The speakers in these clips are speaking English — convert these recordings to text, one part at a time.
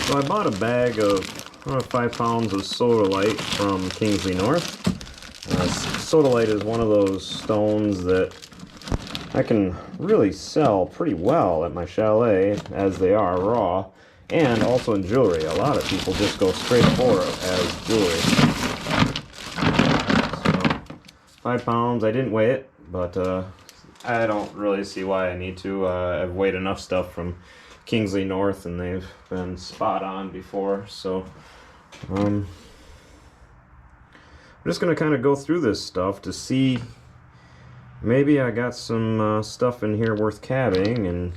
So I bought a bag of 5 pounds of Sodalite from Kingsley North. Sodalite is one of those stones that I can really sell pretty well at my chalet as they are raw, and also in jewelry. A lot of people just go straight for it as jewelry. So 5 pounds, I didn't weigh it, but I don't really see why I need to. I've weighed enough stuff from Kingsley North and they've been spot on before, so I'm just going to kind of go through this stuff to see maybe I got some stuff in here worth cabbing, and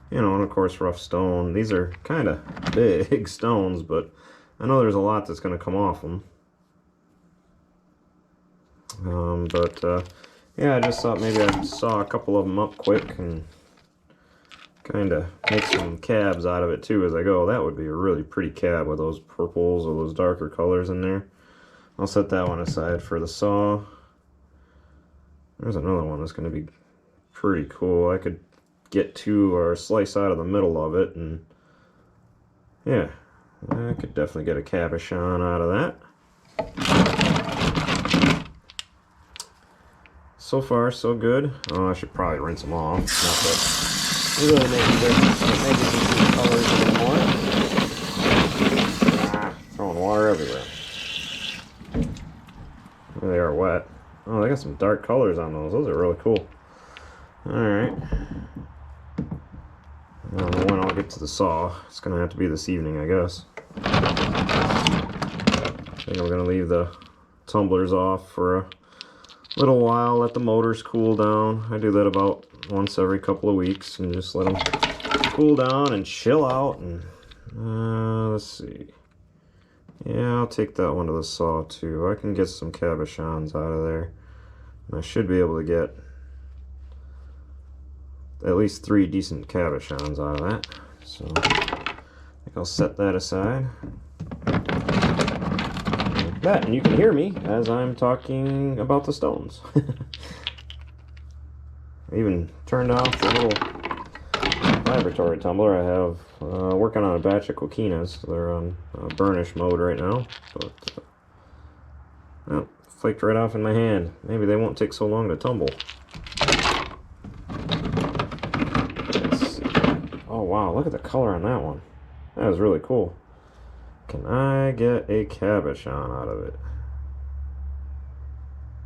you know, and of course rough stone. These are kind of big stones, but I know there's a lot that's going to come off them. Yeah, I just thought maybe I'd saw a couple of them up quick and kind of make some cabs out of it too as I go. That would be a really pretty cab with those purples or those darker colors in there. I'll set that one aside for the saw. There's another one that's going to be pretty cool. I could get two or slice out of the middle of it, and yeah, I could definitely get a cabochon out of that. So far, so good. Oh, I should probably rinse them off. Not that it really makes a difference. Maybe some colors a little more. Throwing water everywhere. They are wet. Oh, they got some dark colors on those. Those are really cool. Alright. I don't know when I'll get to the saw. It's going to have to be this evening, I guess. I think I'm going to leave the tumblers off for a little while, let the motors cool down. I do that about once every couple of weeks and just let them cool down and chill out. And let's see. Yeah, I'll take that one to the saw too. I can get some cabochons out of there. And I should be able to get at least 3 decent cabochons out of that. So I think I'll set that aside. Like that, and you can hear me as I'm talking about the stones. I even turned off the little vibratory tumbler I have working on a batch of coquinas. They're on burnish mode right now, but well, flaked right off in my hand. Maybe they won't take so long to tumble. Let's see. Oh wow, look at the color on that one. That is really cool. Can I get a cabochon out of it?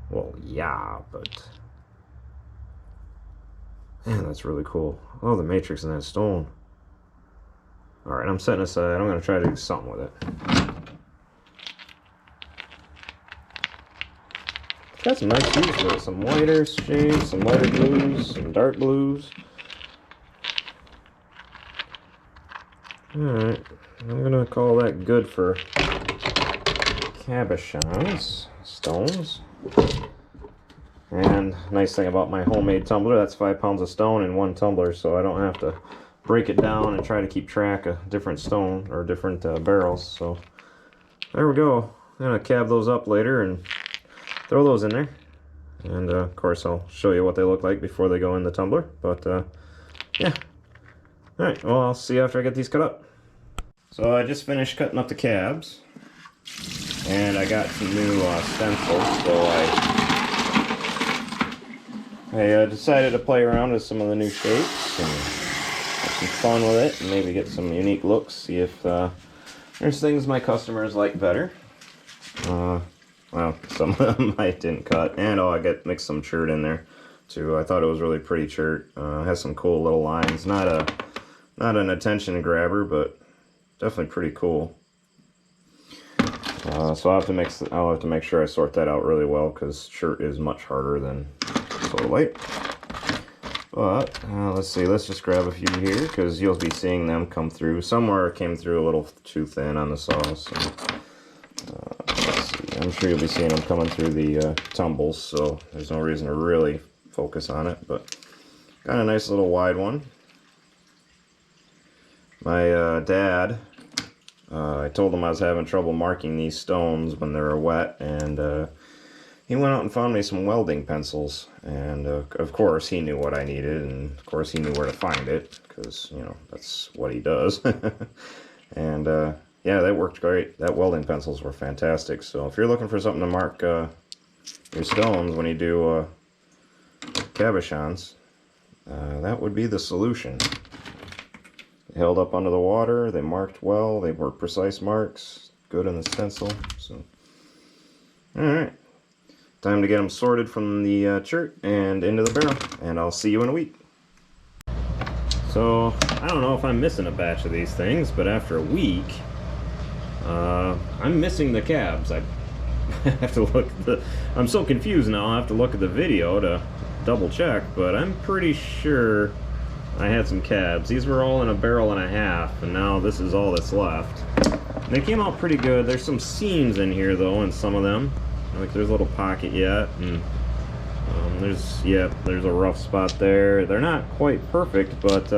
Well, yeah, but man, that's really cool. Oh, the matrix in that stone. Alright, I'm setting aside. I'm going to try to do something with it. It's got some nice hues for it. Some lighter shades, some lighter blues, some dark blues. Alright, I'm going to call that good for cabochons, stones. And nice thing about my homemade tumbler, that's 5 pounds of stone in one tumbler, so I don't have to break it down and try to keep track of different stone or different barrels. So there we go. I'm gonna cab those up later and throw those in there, and of course I'll show you what they look like before they go in the tumbler. But yeah, all right, well, I'll see you after I get these cut up. So I just finished cutting up the cabs, and I got some new stencils, so I decided to play around with some of the new shapes and have some fun with it, and maybe get some unique looks, see if there's things my customers like better. Well, some of them I didn't cut, and oh, I mixed some chert in there too. I thought it was really pretty chert. It has some cool little lines. Not an attention grabber, but definitely pretty cool. So I'll have to make sure I sort that out really well, because chert is much harder than Sodalite. But let's see, let's just grab a few here, because you'll be seeing them come through. Somewhere came through a little too thin on the saw, so let's see. I'm sure you'll be seeing them coming through the tumbles, so there's no reason to really focus on it. But got a nice little wide one. My dad, I told him I was having trouble marking these stones when they were wet, and he went out and found me some welding pencils, and of course he knew what I needed, and of course he knew where to find it, because, you know, that's what he does. And yeah, that worked great. That welding pencils were fantastic. So if you're looking for something to mark your stones when you do cabochons, that would be the solution. They held up under the water, they marked well, they were precise marks, good in the stencil. So, alright, time to get them sorted from the chert and into the barrel, and I'll see you in a week. So, I don't know if I'm missing a batch of these things, but after a week, I'm missing the cabs. I have to look at the... I'm so confused now, I have to look at the video to double check, but I'm pretty sure I had some cabs. These were all in a barrel and a half, and now this is all that's left. And they came out pretty good. There's some seams in here, though, in some of them. Like, there's a little pocket yet, and there's a rough spot there. They're not quite perfect, but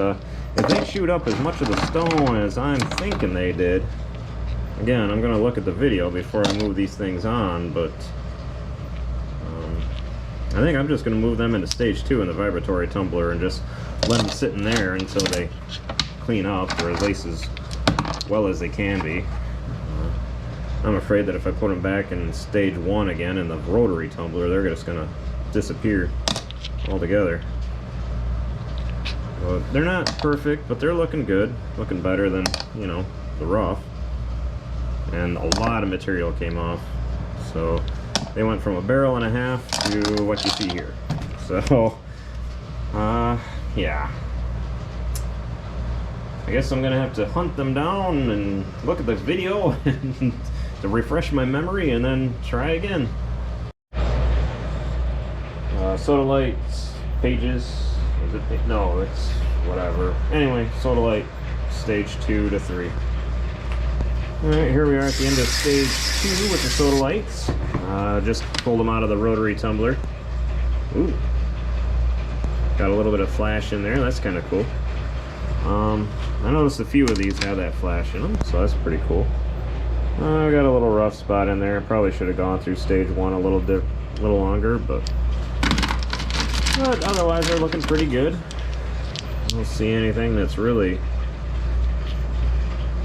if they shoot up as much of the stone as I'm thinking they did, again, I'm going to look at the video before I move these things on, but I think I'm just going to move them into stage 2 in the vibratory tumbler and just let them sit in there until they clean up, or at least as well as they can be. I'm afraid that if I put them back in stage 1 again in the rotary tumbler, they're just going to disappear altogether. Well, they're not perfect, but they're looking good, looking better than, you know, the rough. And a lot of material came off, so they went from a barrel and a half to what you see here. So yeah, I guess I'm gonna have to hunt them down and look at the video to refresh my memory and then try again. Sodalite pages, is it? No, it's whatever. Anyway, Sodalite stage 2 to 3. Alright, here we are at the end of stage 2 with the Sodalites. Just pulled them out of the rotary tumbler. Ooh. Got a little bit of flash in there, that's kind of cool. I noticed a few of these have that flash in them, so that's pretty cool. I got a little rough spot in there. Probably should have gone through stage 1 a little longer, but otherwise they're looking pretty good. I don't see anything that's really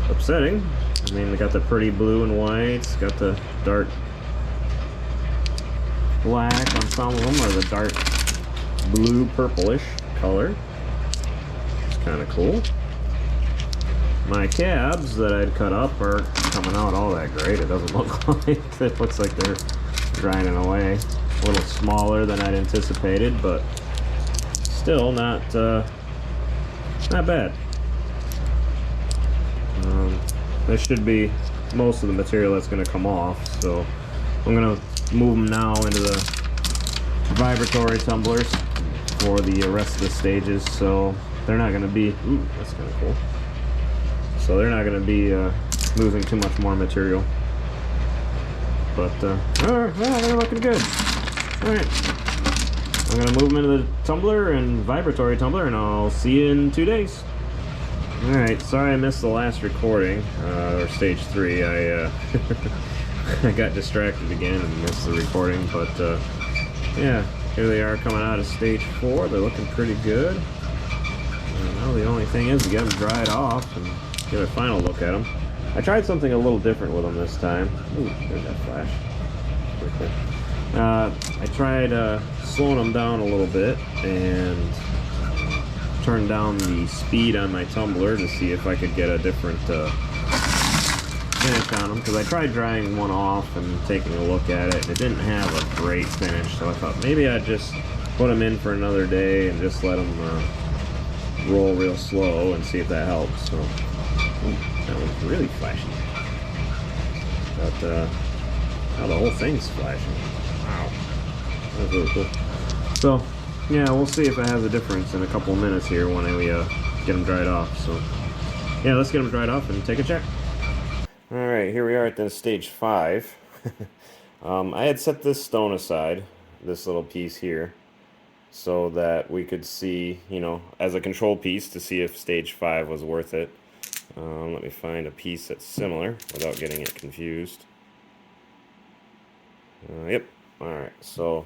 upsetting. I mean, we got the pretty blue and whites, got the dark black on some of them, or the dark blue purplish color. It's kind of cool. My cabs that I'd cut up aren't coming out all that great. It doesn't look like it looks like they're grinding away. A little smaller than I'd anticipated, but still not bad. This should be most of the material that's going to come off, so I'm going to move them now into the vibratory tumblers for the rest of the stages, so they're not going to be, ooh, that's kind of cool. So they're not going to be losing too much more material. But, alright, well, they're looking good. Alright, I'm going to move them into the tumbler and vibratory tumbler, and I'll see you in 2 days. Alright, sorry I missed the last recording, or stage 3. I got distracted again and missed the recording, but yeah, here they are coming out of stage 4. They're looking pretty good. And now the only thing is to get them dried off and get a final look at them. I tried something a little different with them this time. Ooh, there's that flash. Pretty cool. I tried slowing them down a little bit and turned down the speed on my tumbler to see if I could get a different finish on them, because I tried drying one off and taking a look at it, and it didn't have a great finish, so I thought maybe I'd just put them in for another day and just let them roll real slow and see if that helps. So ooh, that was really flashing. But now the whole thing's flashing. Wow, that's really cool. So yeah, we'll see if it has a difference in a couple of minutes here when we get them dried off. So yeah, let's get them dried off and take a check. Alright, here we are at the stage 5. I had set this stone aside, this little piece here, so that we could see, you know, as a control piece to see if stage 5 was worth it. Let me find a piece that's similar without getting it confused. Yep, alright, so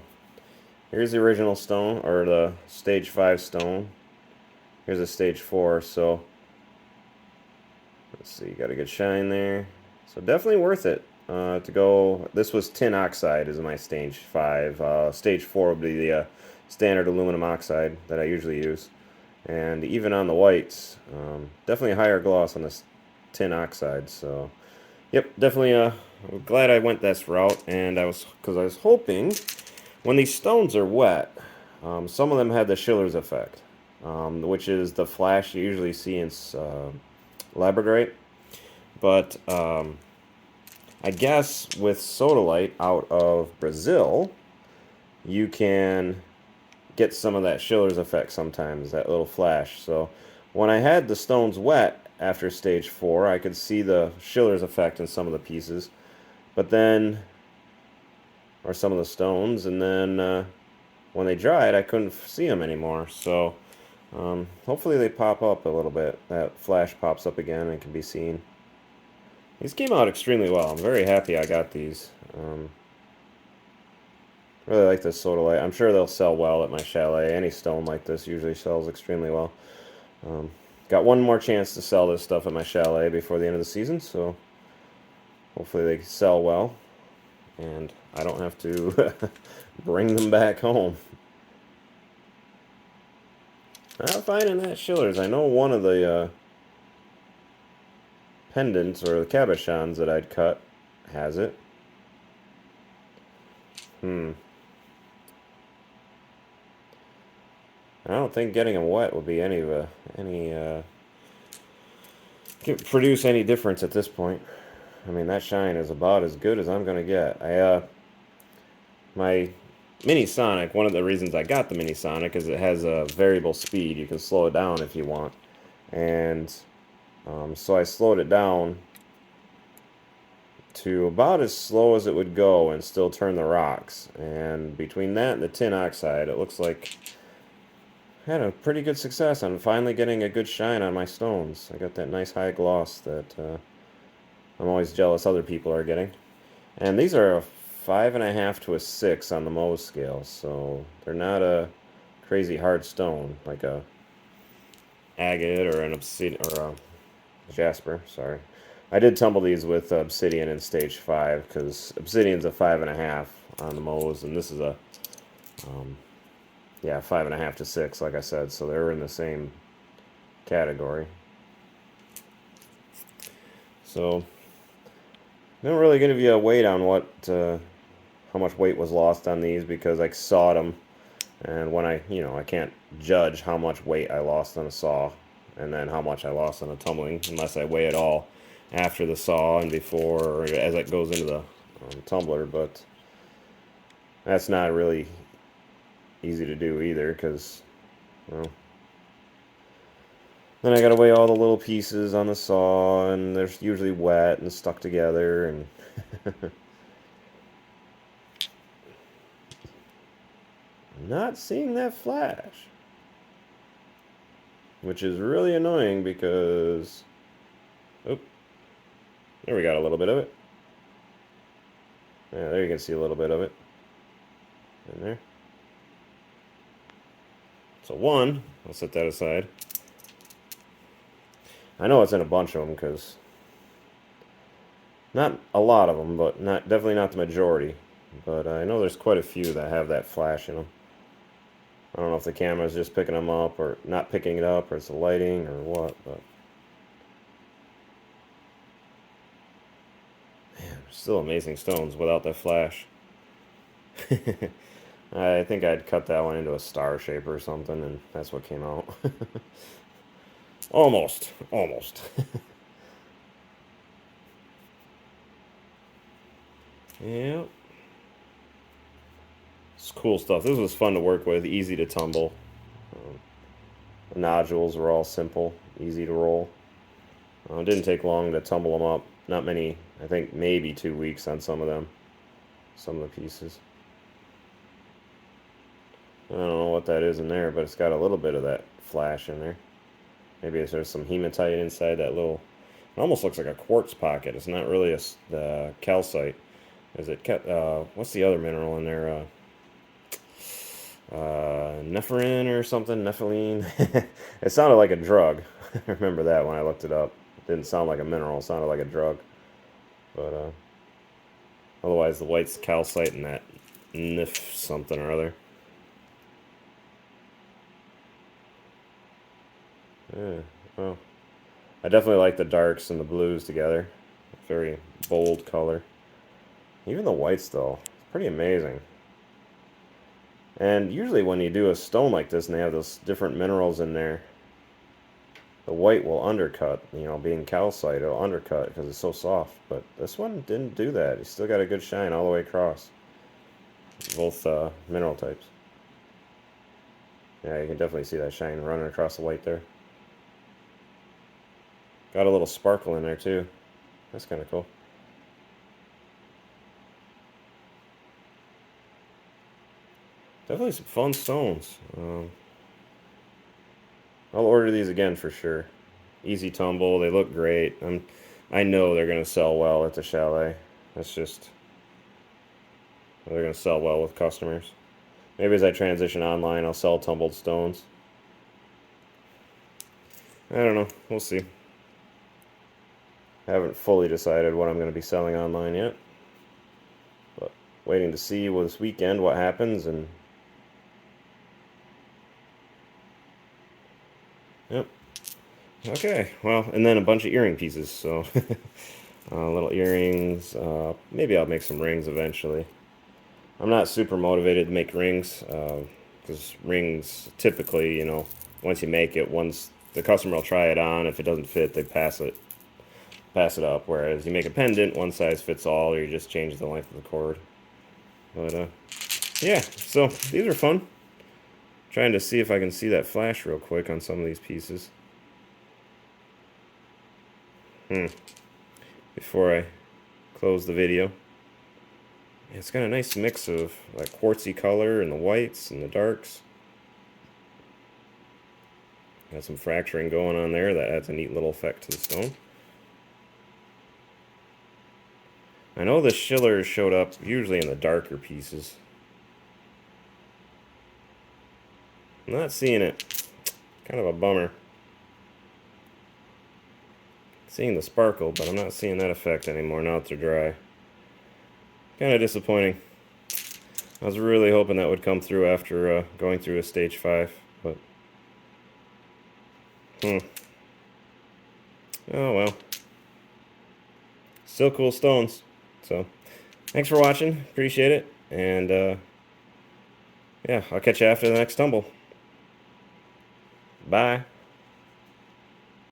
here's the original stone, or the stage 5 stone. Here's a stage 4, so Let's see, got a good shine there. So definitely worth it to go. This was tin oxide is my stage 5. Stage 4 would be the standard aluminum oxide that I usually use. And even on the whites, definitely a higher gloss on this tin oxide. So, yep, definitely. I'm glad I went this route, and because I was hoping when these stones are wet, some of them had the Schiller's effect, which is the flash you usually see in labradorite. But I guess with Sodalite out of Brazil, you can get some of that Schiller's effect sometimes, that little flash. So when I had the stones wet after stage 4, I could see the Schiller's effect in some of the pieces. But then, or some of the stones, and then when they dried, I couldn't see them anymore. So hopefully they pop up a little bit. That flash pops up again and can be seen. These came out extremely well. I'm very happy I got these. Really like this Sodalite. I'm sure they'll sell well at my chalet. Any stone like this usually sells extremely well. Got one more chance to sell this stuff at my chalet before the end of the season, so hopefully they sell well and I don't have to bring them back home. Not finding that Schiller's. I know one of the pendants or the cabochons that I'd cut has it. I don't think getting them wet would be produce any difference at this point. I mean, that shine is about as good as I'm gonna get. My Mini Sonic, one of the reasons I got the Mini Sonic is it has a variable speed. You can slow it down if you want. And so I slowed it down to about as slow as it would go and still turn the rocks. And between that and the tin oxide, it looks like I had a pretty good success on finally getting a good shine on my stones. I got that nice high gloss that I'm always jealous other people are getting. And these are a 5.5 to a 6 on the Mohs scale, so they're not a crazy hard stone like a agate or an obsidian or a jasper. Sorry, I did tumble these with obsidian in stage 5 because obsidian's a 5.5 on the Mohs, and this is a yeah, 5.5 to 6, like I said, so they're in the same category. So, I don't really give you a weight on how much weight was lost on these because I sawed them, and when I can't judge how much weight I lost on a saw, and then how much I lost on a tumbling unless I weigh it all after the saw and before, or as it goes into the tumbler. But that's not really easy to do either because, well, then I gotta weigh all the little pieces on the saw, and they're usually wet and stuck together, and I'm not seeing that flash, which is really annoying because, oh, there we got a little bit of it. Yeah, there you can see a little bit of it in there. So one, I'll set that aside. I know it's in a bunch of them because not a lot of them, but definitely not the majority. But I know there's quite a few that have that flash in them. I don't know if the camera's just picking them up or not picking it up, or it's the lighting or what, but man, still amazing stones without that flash. I think I'd cut that one into a star shape or something, and that's what came out. Almost. Yep. It's cool stuff. This was fun to work with, easy to tumble. The nodules were all simple, easy to roll. It didn't take long to tumble them up. Not many, I think maybe 2 weeks on some of them. Some of the pieces. I don't know what that is in there, but it's got a little bit of that flash in there. Maybe there's some hematite inside that little... It almost looks like a quartz pocket. It's not really the calcite. Is it... what's the other mineral in there? Nephrine or something? Nephiline? It sounded like a drug. I remember that when I looked it up. Didn't sound like a mineral, it sounded like a drug. But otherwise the white's calcite and that NIF something or other. Yeah, well, I definitely like the darks and the blues together. Very bold color. Even the whites though, it's pretty amazing. And usually when you do a stone like this and they have those different minerals in there, the white will undercut, you know, being calcite, it'll undercut because it's so soft. But this one didn't do that. You still got a good shine all the way across. Both mineral types. Yeah, you can definitely see that shine running across the white there. Got a little sparkle in there too. That's kind of cool. Definitely some fun stones. I'll order these again for sure. Easy tumble. They look great. I know they're gonna sell well at the chalet. That's just they're gonna sell well with customers. Maybe as I transition online, I'll sell tumbled stones. I don't know. We'll see. I haven't fully decided what I'm going to be selling online yet. But waiting to see this weekend what happens. And yep. Okay. Well, and then a bunch of earring pieces. So little earrings. Maybe I'll make some rings eventually. I'm not super motivated to make rings because rings typically, you know, once you make it, once the customer will try it on, if it doesn't fit, they pass it up. Whereas you make a pendant, one size fits all, or you just change the length of the cord. But yeah, so these are fun. Trying to see if I can see that flash real quick on some of these pieces. Before I close the video. It's got a nice mix of like quartzy color and the whites and the darks. Got some fracturing going on there that adds a neat little effect to the stone. I know the schiller showed up usually in the darker pieces. I'm not seeing it. Kind of a bummer. Seeing the sparkle, but I'm not seeing that effect anymore now that they're dry. Kind of disappointing. I was really hoping that would come through after going through a stage 5, but oh well. Still cool stones. So, thanks for watching. Appreciate it. And yeah, I'll catch you after the next tumble. Bye.